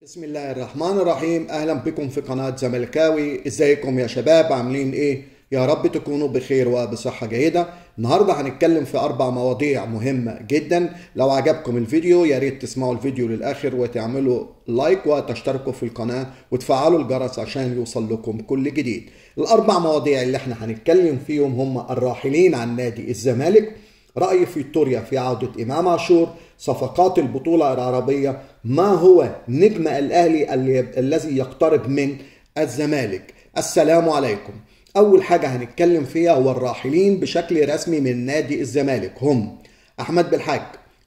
بسم الله الرحمن الرحيم. اهلا بكم في قناة زملكاوي. ازيكم يا شباب؟ عاملين ايه؟ يا رب تكونوا بخير وبصحة جيدة. النهاردة هنتكلم في 4 مواضيع مهمة جدا. لو عجبكم الفيديو يا ريت تسمعوا الفيديو للآخر وتعملوا لايك وتشتركوا في القناة وتفعلوا الجرس عشان يوصل لكم كل جديد. ال4 مواضيع اللي احنا هنتكلم فيهم هم الراحلين عن نادي الزمالك، رأي فيتوريا في عودة إمام عاشور، صفقات البطولة العربية، ما هو نجم الأهلي الذي يقترب من الزمالك. السلام عليكم. أول حاجة هنتكلم فيها هو الراحلين بشكل رسمي من نادي الزمالك هم أحمد بالحاج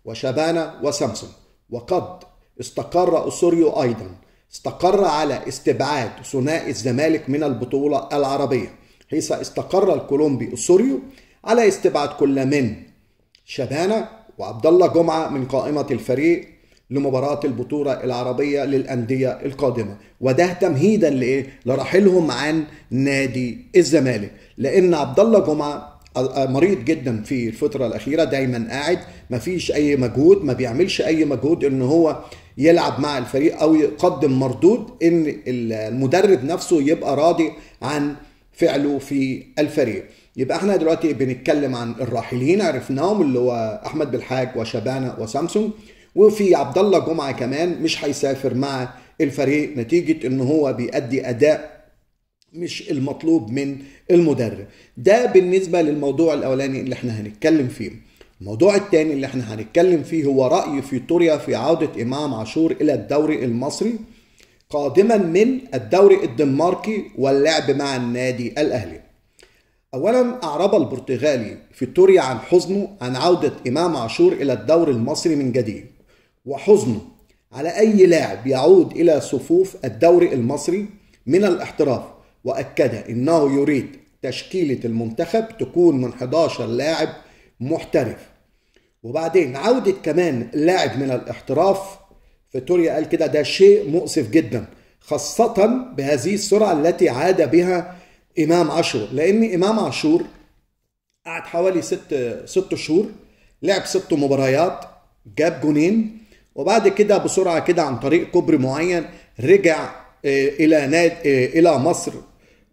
وشبانة وسامسون، وقد استقر أسوريو أيضا. استقر على استبعاد ثنائي الزمالك من البطولة العربية، حيث استقر الكولومبي أسوريو على استبعاد كل من شبانة وعبد الله جمعة من قائمة الفريق لمباراة البطولة العربية للأندية القادمة، وده تمهيدا لإيه؟ لرحيلهم عن نادي الزمالك، لأن عبد الله جمعة مريض جدا في الفترة الأخيرة، دايما قاعد مفيش أي مجهود، ما بيعملش أي مجهود إن هو يلعب مع الفريق أو يقدم مردود إن المدرب نفسه يبقى راضي عن فعله في الفريق. يبقى احنا دلوقتي بنتكلم عن الراحلين عرفناهم اللي هو احمد بالحاج وشبانه وسامسون، وفي عبد الله جمعه كمان مش هيسافر مع الفريق نتيجه ان هو بيأدي اداء مش المطلوب من المدرب. ده بالنسبه للموضوع الاولاني اللي احنا هنتكلم فيه. الموضوع الثاني اللي احنا هنتكلم فيه هو رأي فيتوريا في عودة إمام عاشور إلى الدوري المصري قادما من الدوري الدنماركي واللعب مع النادي الأهلي. أولا، أعرب البرتغالي فيتوريا عن حزنه عن عودة إمام عاشور إلى الدوري المصري من جديد، وحزنه على أي لاعب يعود إلى صفوف الدوري المصري من الاحتراف، وأكد أنه يريد تشكيلة المنتخب تكون من 11 لاعب محترف. وبعدين عودة كمان لاعب من الاحتراف، فيتوريا قال كده ده شيء مؤسف جدا، خاصة بهذه السرعة التي عاد بها إمام عاشور، لأن إمام عاشور قعد حوالي ست شهور، لعب 6 مباريات، جاب جونين، وبعد كده بسرعة كده عن طريق كوبري معين رجع إلى مصر.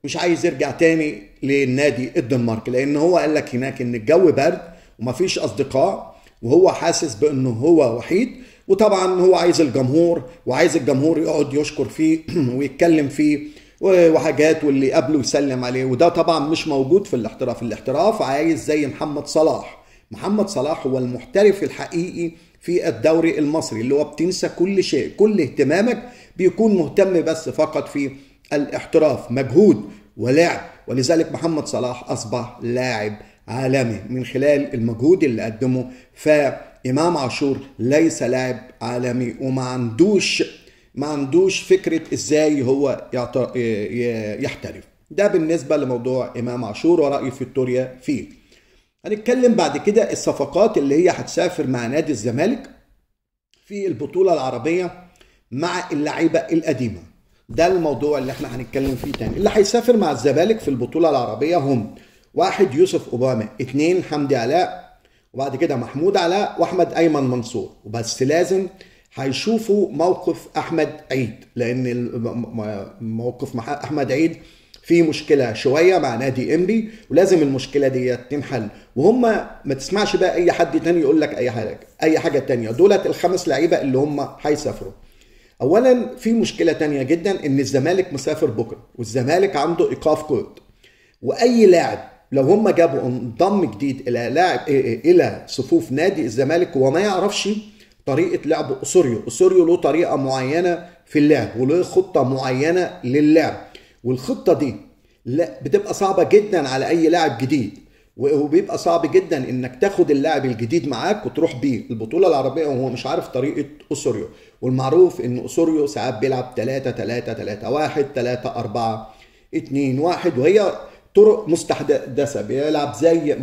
مش عايز يرجع تاني للنادي الدنمارك، لأن هو قال لك هناك إن الجو برد ومفيش أصدقاء، وهو حاسس بأنه هو وحيد، وطبعا هو عايز الجمهور، وعايز الجمهور يقعد يشكر فيه ويتكلم فيه وحاجات، واللي قبله يسلم عليه، وده طبعا مش موجود في الاحتراف. الاحتراف عايز زي محمد صلاح. محمد صلاح هو المحترف الحقيقي في الدوري المصري، اللي هو بتنسى كل شيء، كل اهتمامك بيكون مهتم بس فقط في الاحتراف، مجهود ولعب. ولذلك محمد صلاح أصبح لاعب عالمي من خلال المجهود اللي قدمه. فإمام عاشور ليس لاعب عالمي، وما عندوش فكرة ازاي هو يحترف. ده بالنسبة لموضوع إمام عاشور ورأي فيتوريا فيه. هنتكلم بعد كده الصفقات اللي هي هتسافر مع نادي الزمالك في البطولة العربية مع اللعيبة القديمة. ده الموضوع اللي احنا هنتكلم فيه تاني. اللي هيسافر مع الزمالك في البطولة العربية هم 1 يوسف أوباما، 2 حمدي علاء، وبعد كده محمود علاء واحمد ايمن منصور. وبس لازم هيشوفوا موقف احمد عيد، لان موقف احمد عيد في مشكله شويه مع نادي انبي، ولازم المشكله دي تنحل. وهم ما تسمعش بقى اي حد تاني يقول لك اي حاجه تانيه. دولت ال5 لعيبه اللي هم هيسافروا. اولا في مشكله تانيه جدا، ان الزمالك مسافر بكره، والزمالك عنده ايقاف قيد، واي لاعب لو هم جابوا انضم جديد الى صفوف نادي الزمالك وما يعرفش طريقه لعب اسوريو له طريقه معينه في اللعب وله خطه معينه للعب، والخطه دي لا بتبقى صعبه جدا على اي لاعب جديد، وبيبقى صعب جدا انك تاخد اللاعب الجديد معاك وتروح بيه البطوله العربيه وهو مش عارف طريقه اسوريو. والمعروف ان اسوريو ساعات بيلعب 3-3-3-1 3-4-2-1، وهي طرق مستحدثه، بيلعب زي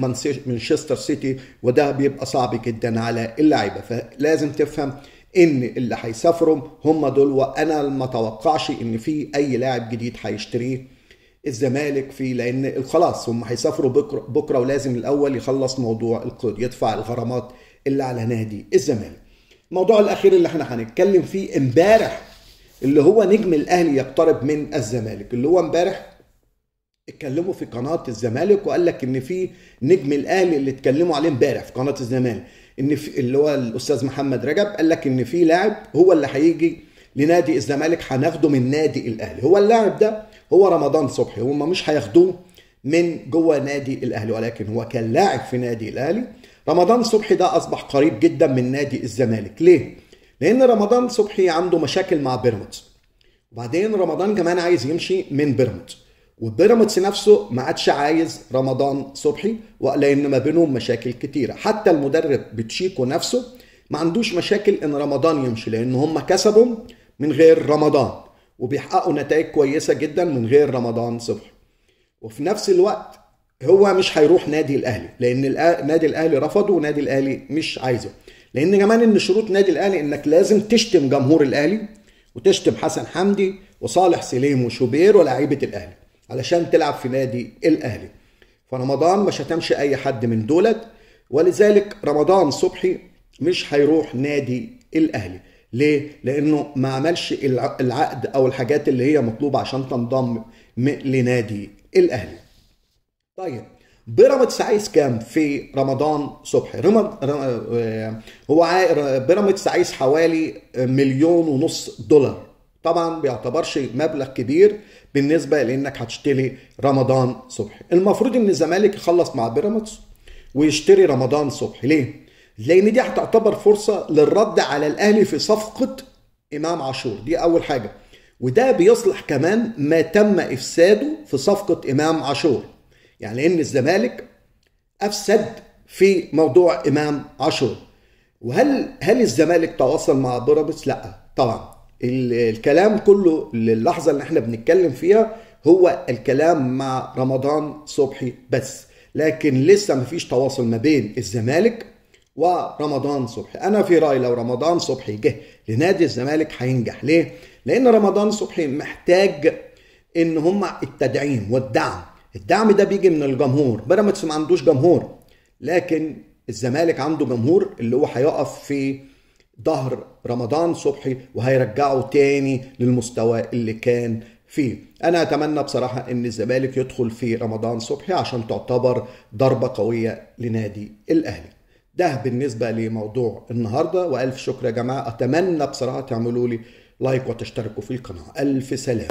مانشستر سيتي، وده بيبقى صعب جدا على اللعيبه. فلازم تفهم ان اللي هيسافروا هم دول، وانا ما اتوقعش ان في اي لاعب جديد هيشتريه الزمالك فيه، لان خلاص هم هيسافروا بكره ولازم الاول يخلص موضوع القيد، يدفع الغرامات اللي على نادي الزمالك. الموضوع الاخير اللي احنا هنتكلم فيه، امبارح اللي هو نجم الاهلي يقترب من الزمالك، اللي هو امبارح اتكلموا في قناه الزمالك وقال لك ان في نجم الاهلي اللي اتكلموا عليه امبارح في قناه الزمالك، ان في اللي هو الاستاذ محمد رجب، قال لك ان في لاعب هو اللي هيجي لنادي الزمالك هناخده من نادي الاهلي. هو اللاعب ده هو رمضان صبحي، هم مش هياخدوه من جوه نادي الاهلي، ولكن هو كان لاعب في نادي الاهلي. رمضان صبحي ده اصبح قريب جدا من نادي الزمالك. ليه؟ لان رمضان صبحي عنده مشاكل مع بيراميدز، وبعدين رمضان كمان عايز يمشي من بيراميدز، وبيراميدز نفسه ما عادش عايز رمضان صبحي، لان ما بينهم مشاكل كتيره. حتى المدرب بتشيكو نفسه ما عندوش مشاكل ان رمضان يمشي، لان هم كسبوا من غير رمضان وبيحققوا نتائج كويسه جدا من غير رمضان صبحي. وفي نفس الوقت هو مش هيروح نادي الاهلي، لان نادي الاهلي رفضه ونادي الاهلي مش عايزه، لان كمان ان شروط نادي الاهلي انك لازم تشتم جمهور الاهلي وتشتم حسن حمدي وصالح سليم وشوبير ولاعيبه الاهلي علشان تلعب في نادي الاهلي. فرمضان مش هتمشي اي حد من دولت، ولذلك رمضان صبحي مش هيروح نادي الاهلي. ليه؟ لانه ما عملش العقد او الحاجات اللي هي مطلوبه عشان تنضم لنادي الاهلي. طيب بيراميدز عايز كام في رمضان صبحي؟ بيراميدز عايز حوالي 1.5 مليون دولار. طبعا بيعتبرش مبلغ كبير بالنسبه لانك هتشتري رمضان صبحي. المفروض ان الزمالك يخلص مع بيراميدز ويشتري رمضان صبحي. ليه؟ لان دي هتعتبر فرصه للرد على الاهلي في صفقه امام عاشور، دي اول حاجه. وده بيصلح كمان ما تم افساده في صفقه امام عاشور، يعني ان الزمالك افسد في موضوع امام عاشور. وهل الزمالك تواصل مع بيراميدز؟ لا طبعا. الكلام كله للحظه اللي احنا بنتكلم فيها هو الكلام مع رمضان صبحي بس، لكن لسه مفيش تواصل ما بين الزمالك ورمضان صبحي. انا في رايي لو رمضان صبحي جه لنادي الزمالك هينجح. ليه؟ لان رمضان صبحي محتاج ان هما التدعيم والدعم. الدعم ده بيجي من الجمهور. بيراميدز ما عندوش جمهور، لكن الزمالك عنده جمهور اللي هو هيقف في ظهر رمضان صبحي وهيرجعه تاني للمستوى اللي كان فيه. انا اتمنى بصراحة ان الزمالك يدخل في رمضان صبحي عشان تعتبر ضربة قوية لنادي الاهلي. ده بالنسبة لموضوع النهاردة، والف شكر يا جماعة. اتمنى بصراحة تعملوا لي لايك وتشتركوا في القناة. الف سلام.